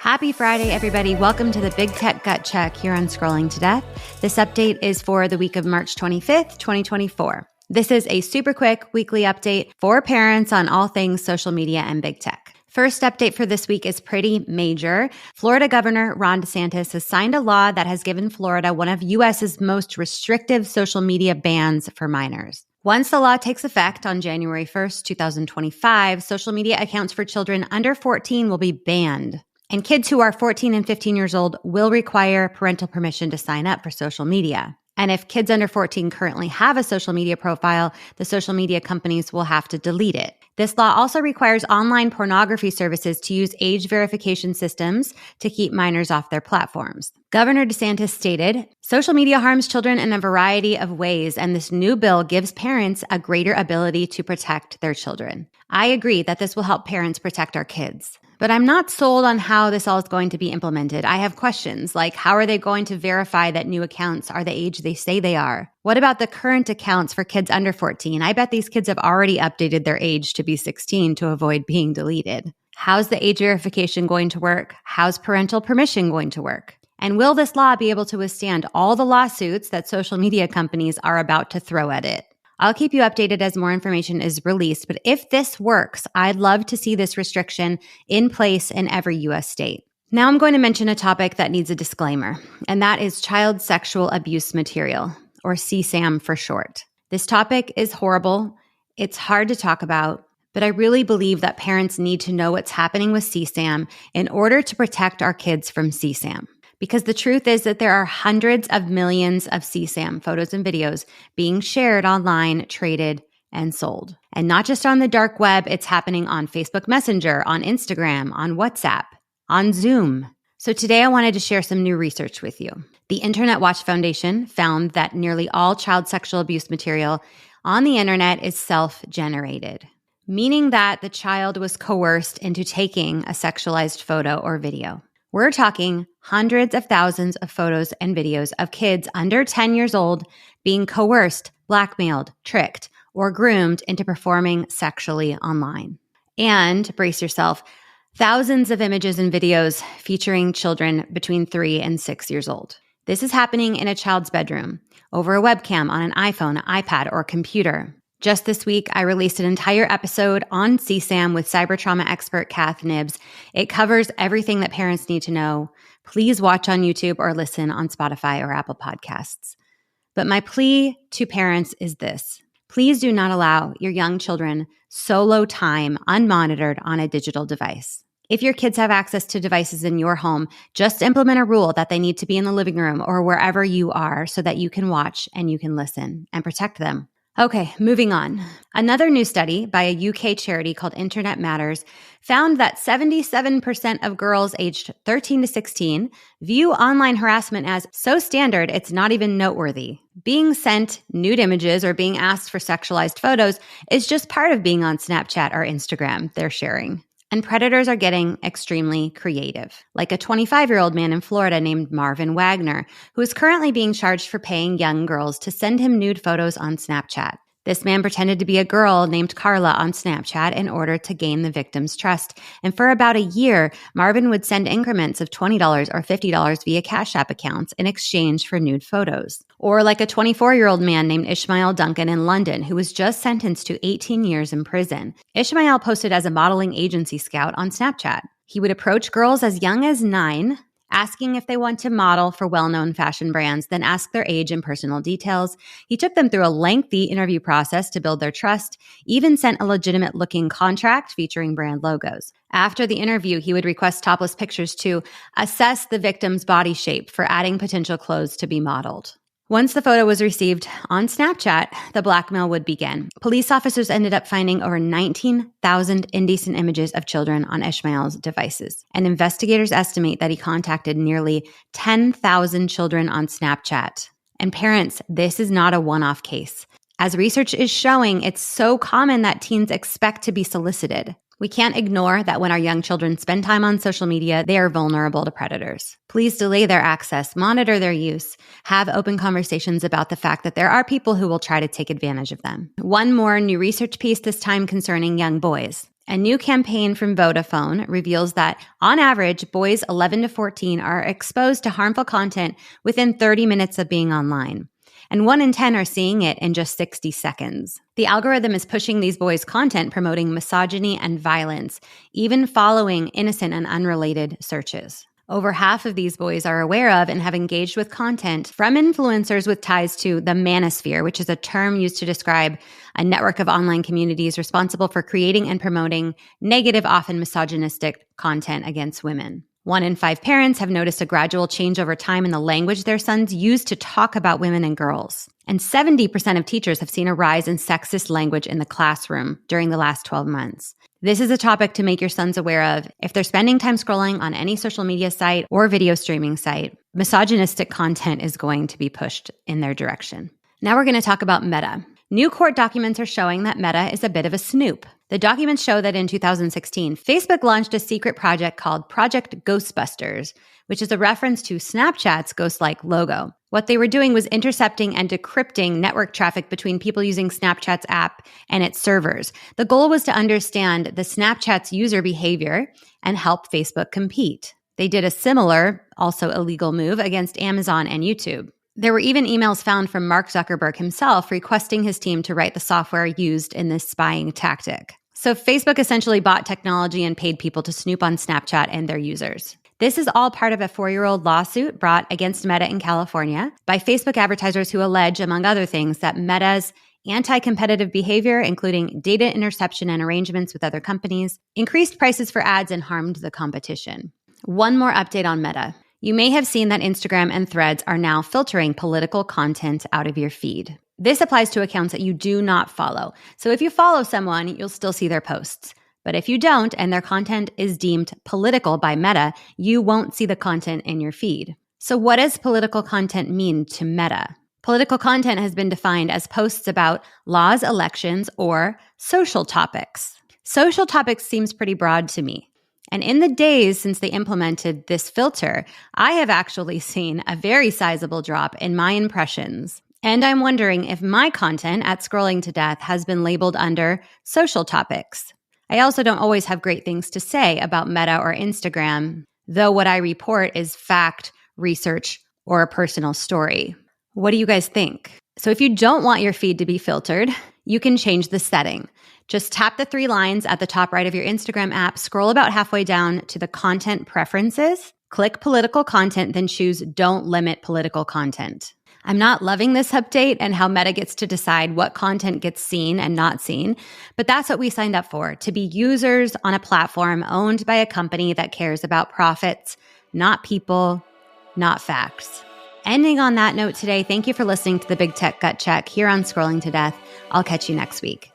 Happy Friday, everybody. Welcome to the Big Tech Gut Check here on Scrolling to Death. This update is for the week of March 25th, 2024. This is a super quick weekly update for parents on all things social media and big tech. First update for this week is pretty major. Florida Governor Ron DeSantis has signed a law that has given Florida one of U.S.'s most restrictive social media bans for minors. Once the law takes effect on January 1st, 2025, social media accounts for children under 14 will be banned. And kids who are 14 and 15 years old will require parental permission to sign up for social media. And if kids under 14 currently have a social media profile, the social media companies will have to delete it. This law also requires online pornography services to use age verification systems to keep minors off their platforms. Governor DeSantis stated, "Social media harms children in a variety of ways, and this new bill gives parents a greater ability to protect their children." I agree that this will help parents protect our kids. But I'm not sold on how this all is going to be implemented. I have questions like, how are they going to verify that new accounts are the age they say they are? What about the current accounts for kids under 14? I bet these kids have already updated their age to be 16 to avoid being deleted. How's the age verification going to work? How's parental permission going to work? And will this law be able to withstand all the lawsuits that social media companies are about to throw at it? I'll keep you updated as more information is released, but if this works, I'd love to see this restriction in place in every U.S. state. Now I'm going to mention a topic that needs a disclaimer, and that is child sexual abuse material, or CSAM for short. This topic is horrible. It's hard to talk about, but I really believe that parents need to know what's happening with CSAM in order to protect our kids from CSAM. Because the truth is that there are hundreds of millions of CSAM photos and videos being shared online, traded, and sold. And not just on the dark web, it's happening on Facebook Messenger, on Instagram, on WhatsApp, on Zoom. So today I wanted to share some new research with you. The Internet Watch Foundation found that nearly all child sexual abuse material on the internet is self-generated, meaning that the child was coerced into taking a sexualized photo or video. We're talking hundreds of thousands of photos and videos of kids under 10 years old being coerced, blackmailed, tricked, or groomed into performing sexually online. And, brace yourself, thousands of images and videos featuring children between 3 and 6 years old. This is happening in a child's bedroom, over a webcam on an iPhone, iPad, or computer. Just this week, I released an entire episode on CSAM with cyber trauma expert Kath Nibbs. It covers everything that parents need to know. Please watch on YouTube or listen on Spotify or Apple Podcasts. But my plea to parents is this. Please do not allow your young children solo time unmonitored on a digital device. If your kids have access to devices in your home, just implement a rule that they need to be in the living room or wherever you are so that you can watch and you can listen and protect them. Okay, moving on. Another new study by a UK charity called Internet Matters found that 77% of girls aged 13 to 16 view online harassment as so standard it's not even noteworthy. Being sent nude images or being asked for sexualized photos is just part of being on Snapchat or Instagram, they're sharing. And predators are getting extremely creative, like a 25-year-old man in Florida named Marvin Wagner, who is currently being charged for paying young girls to send him nude photos on Snapchat. This man pretended to be a girl named Carla on Snapchat in order to gain the victim's trust. And for about a year, Marvin would send increments of $20 or $50 via Cash App accounts in exchange for nude photos. Or like a 24-year-old man named Ishmael Duncan in London, who was just sentenced to 18 years in prison. Ishmael posted as a modeling agency scout on Snapchat. He would approach girls as young as 9, asking if they want to model for well-known fashion brands, then ask their age and personal details. He took them through a lengthy interview process to build their trust, even sent a legitimate-looking contract featuring brand logos. After the interview, he would request topless pictures to assess the victim's body shape for adding potential clothes to be modeled. Once the photo was received on Snapchat, the blackmail would begin. Police officers ended up finding over 19,000 indecent images of children on Ishmael's devices. And investigators estimate that he contacted nearly 10,000 children on Snapchat. And parents, this is not a one-off case. As research is showing, it's so common that teens expect to be solicited. We can't ignore that when our young children spend time on social media, they are vulnerable to predators. Please delay their access, monitor their use, have open conversations about the fact that there are people who will try to take advantage of them. One more new research piece, this time concerning young boys. A new campaign from Vodafone reveals that, on average, boys 11 to 14 are exposed to harmful content within 30 minutes of being online. And 1 in 10 are seeing it in just 60 seconds. The algorithm is pushing these boys' content promoting misogyny and violence, even following innocent and unrelated searches. Over half of these boys are aware of and have engaged with content from influencers with ties to the manosphere, which is a term used to describe a network of online communities responsible for creating and promoting negative, often misogynistic content against women. 1 in 5 parents have noticed a gradual change over time in the language their sons use to talk about women and girls. And 70% of teachers have seen a rise in sexist language in the classroom during the last 12 months. This is a topic to make your sons aware of. If they're spending time scrolling on any social media site or video streaming site, misogynistic content is going to be pushed in their direction. Now we're going to talk about Meta. New court documents are showing that Meta is a bit of a snoop. The documents show that in 2016, Facebook launched a secret project called Project Ghostbusters, which is a reference to Snapchat's ghost-like logo. What they were doing was intercepting and decrypting network traffic between people using Snapchat's app and its servers. The goal was to understand the Snapchat's user behavior and help Facebook compete. They did a similar, also illegal move against Amazon and YouTube. There were even emails found from Mark Zuckerberg himself requesting his team to write the software used in this spying tactic. So Facebook essentially bought technology and paid people to snoop on Snapchat and their users. This is all part of a 4-year-old lawsuit brought against Meta in California by Facebook advertisers who allege, among other things, that Meta's anti-competitive behavior, including data interception and arrangements with other companies, increased prices for ads and harmed the competition. One more update on Meta. You may have seen that Instagram and Threads are now filtering political content out of your feed. This applies to accounts that you do not follow. So if you follow someone, you'll still see their posts. But if you don't and their content is deemed political by Meta, you won't see the content in your feed. So what does political content mean to Meta? Political content has been defined as posts about laws, elections, or social topics. Social topics seems pretty broad to me. And in the days since they implemented this filter, I have actually seen a very sizable drop in my impressions. And I'm wondering if my content at Scrolling to Death has been labeled under social topics. I also don't always have great things to say about Meta or Instagram, though what I report is fact, research, or a personal story. What do you guys think? So if you don't want your feed to be filtered, you can change the setting. Just tap the 3 lines at the top right of your Instagram app, scroll about halfway down to the content preferences, click political content, then choose don't limit political content. I'm not loving this update and how Meta gets to decide what content gets seen and not seen, but that's what we signed up for, to be users on a platform owned by a company that cares about profits, not people, not facts. Ending on that note today, thank you for listening to the Big Tech Gut Check here on Scrolling to Death. I'll catch you next week.